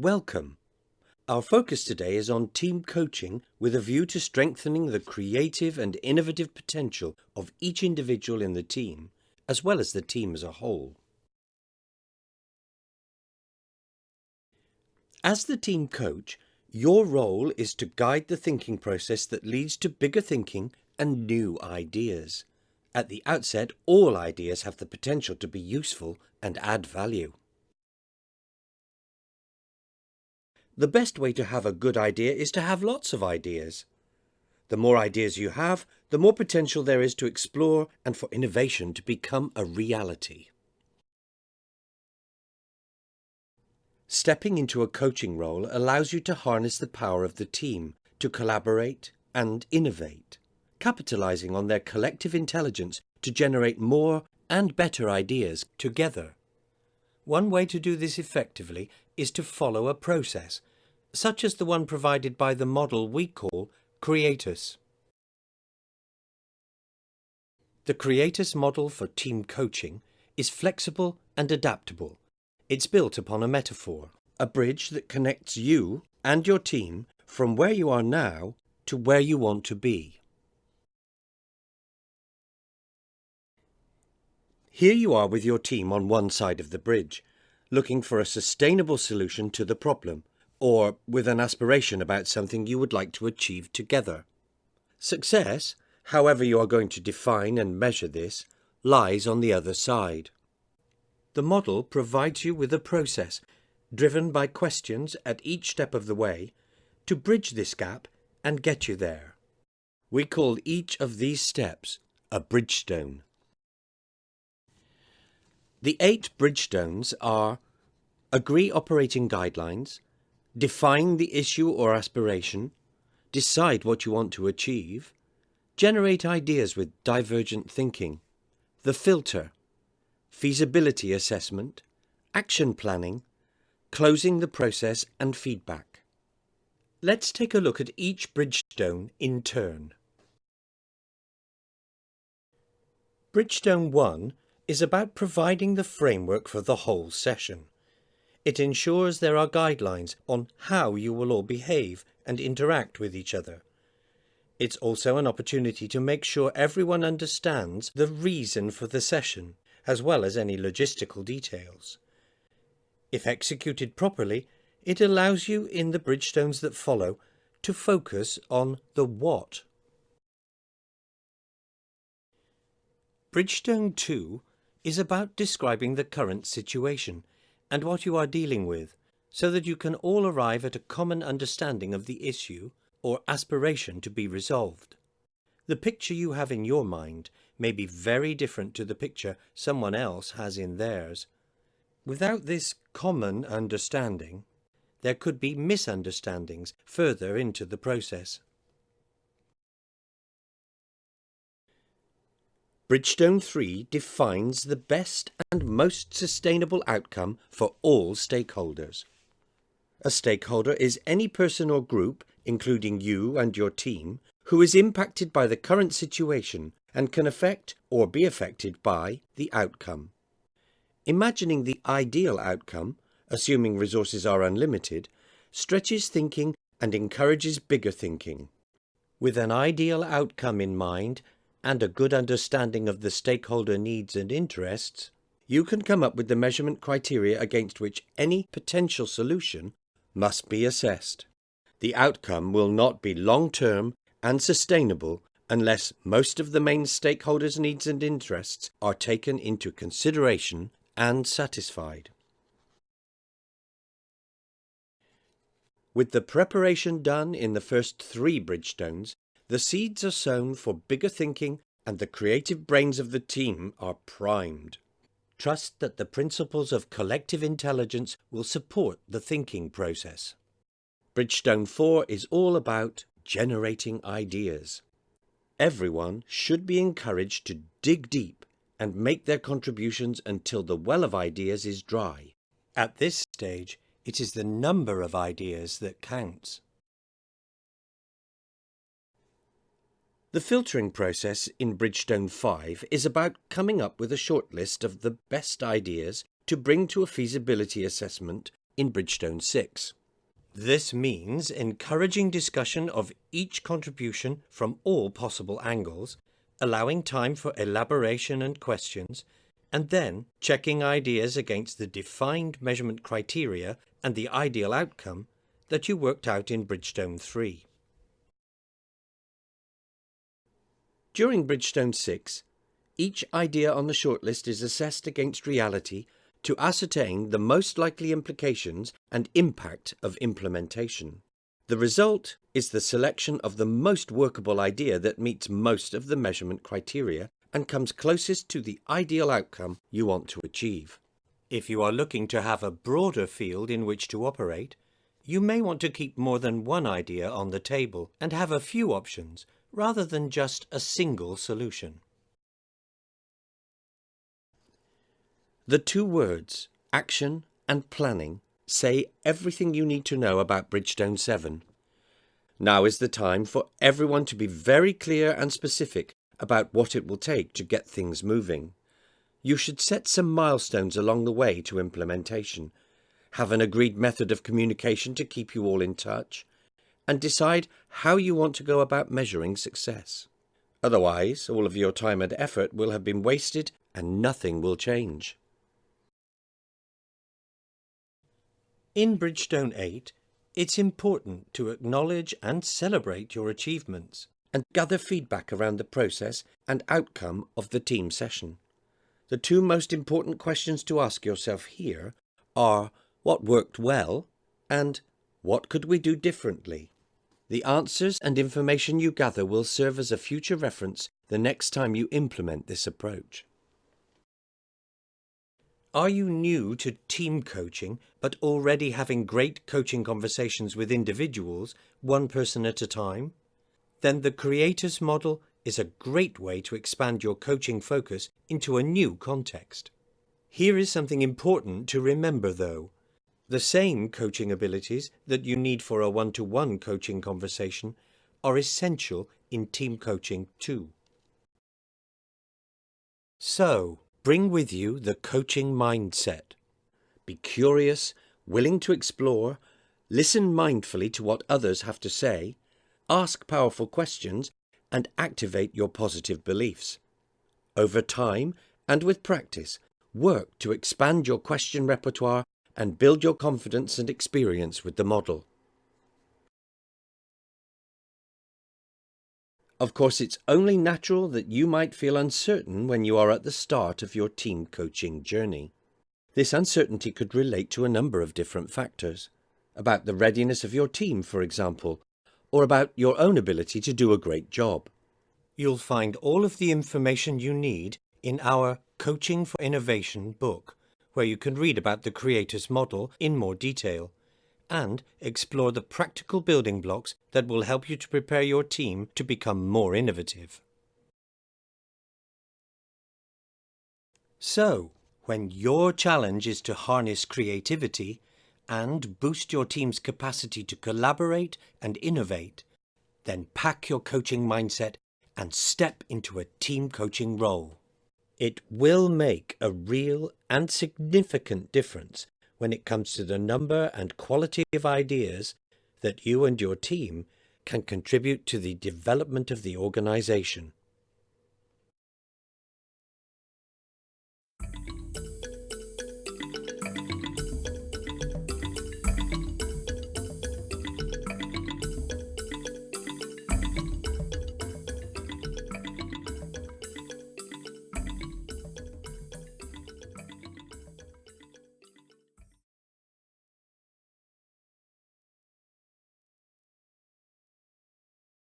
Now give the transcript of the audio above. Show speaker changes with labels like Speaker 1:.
Speaker 1: Welcome. Our focus today is on team coaching with a view to strengthening the creative and innovative potential of each individual in the team, as well as the team as a whole. As the team coach, your role is to guide the thinking process that leads to bigger thinking and new ideas. At the outset, all ideas have the potential to be useful and add value. The best way to have a good idea is to have lots of ideas. The more ideas you have, the more potential there is to explore and for innovation to become a reality. Stepping into a coaching role allows you to harness the power of the team to collaborate and innovate, capitalizing on their collective intelligence to generate more and better ideas together. One way to do this effectively is to follow a process, such as the one provided by the model we call Crea8s. The Crea8s model for team coaching is flexible and adaptable. It's built upon a metaphor, a bridge that connects you and your team from where you are now to where you want to be. Here you are with your team on one side of the bridge, looking for a sustainable solution to the problem, or with an aspiration about something you would like to achieve together. Success, however you are going to define and measure this, lies on the other side. The model provides you with a process, driven by questions at each step of the way, to bridge this gap and get you there. We call each of these steps a bridgestone. The 8 bridgestones are: agree operating guidelines, define the issue or aspiration, decide what you want to achieve, generate ideas with divergent thinking, the filter, feasibility assessment, action planning, closing the process and feedback. Let's take a look at each bridgestone in turn. Bridgestone 1 is about providing the framework for the whole session. It ensures there are guidelines on how you will all behave and interact with each other. It's also an opportunity to make sure everyone understands the reason for the session, as well as any logistical details. If executed properly, it allows you in the bridgestones that follow to focus on the what. Bridgestone 2 is about describing the current situation and what you are dealing with, so that you can all arrive at a common understanding of the issue or aspiration to be resolved. The picture you have in your mind may be very different to the picture someone else has in theirs. Without this common understanding, there could be misunderstandings further into the process. Bridgestone 3 defines the best and most sustainable outcome for all stakeholders. A stakeholder is any person or group, including you and your team, who is impacted by the current situation and can affect or be affected by the outcome. Imagining the ideal outcome, assuming resources are unlimited, stretches thinking and encourages bigger thinking. With an ideal outcome in mind and a good understanding of the stakeholder needs and interests, you can come up with the measurement criteria against which any potential solution must be assessed. The outcome will not be long-term and sustainable unless most of the main stakeholders' needs and interests are taken into consideration and satisfied. With the preparation done in the first 3 bridgestones, the seeds are sown for bigger thinking and the creative brains of the team are primed. Trust that the principles of collective intelligence will support the thinking process. Bridgestone 4 is all about generating ideas. Everyone should be encouraged to dig deep and make their contributions until the well of ideas is dry. At this stage, it is the number of ideas that counts. The filtering process in Bridgestone 5 is about coming up with a short list of the best ideas to bring to a feasibility assessment in Bridgestone 6. This means encouraging discussion of each contribution from all possible angles, allowing time for elaboration and questions, and then checking ideas against the defined measurement criteria and the ideal outcome that you worked out in Bridgestone 3. During Bridgestone 6, each idea on the shortlist is assessed against reality to ascertain the most likely implications and impact of implementation. The result is the selection of the most workable idea that meets most of the measurement criteria and comes closest to the ideal outcome you want to achieve. If you are looking to have a broader field in which to operate, you may want to keep more than one idea on the table and have a few options rather than just a single solution. The two words, action and planning, say everything you need to know about Bridgestone 7. Now is the time for everyone to be very clear and specific about what it will take to get things moving. You should set some milestones along the way to implementation, have an agreed method of communication to keep you all in touch, and decide how you want to go about measuring success. Otherwise, all of your time and effort will have been wasted and nothing will change. In Bridgestone 8, it's important to acknowledge and celebrate your achievements and gather feedback around the process and outcome of the team session. The two most important questions to ask yourself here are what worked well and what could we do differently? The answers and information you gather will serve as a future reference the next time you implement this approach. Are you new to team coaching but already having great coaching conversations with individuals, one person at a time? Then the Crea8s model is a great way to expand your coaching focus into a new context. Here is something important to remember though. The same coaching abilities that you need for a one-to-one coaching conversation are essential in team coaching too. So, bring with you the coaching mindset. Be curious, willing to explore, listen mindfully to what others have to say, ask powerful questions, and activate your positive beliefs. Over time, and with practice, work to expand your question repertoire and build your confidence and experience with the model. Of course, it's only natural that you might feel uncertain when you are at the start of your team coaching journey. This uncertainty could relate to a number of different factors. About the readiness of your team, for example, or about your own ability to do a great job. You'll find all of the information you need in our Coaching for Innovation book, where you can read about the Crea8s model in more detail and explore the practical building blocks that will help you to prepare your team to become more innovative. So, when your challenge is to harness creativity and boost your team's capacity to collaborate and innovate, then pack your coaching mindset and step into a team coaching role. It will make a real and significant difference when it comes to the number and quality of ideas that you and your team can contribute to the development of the organization.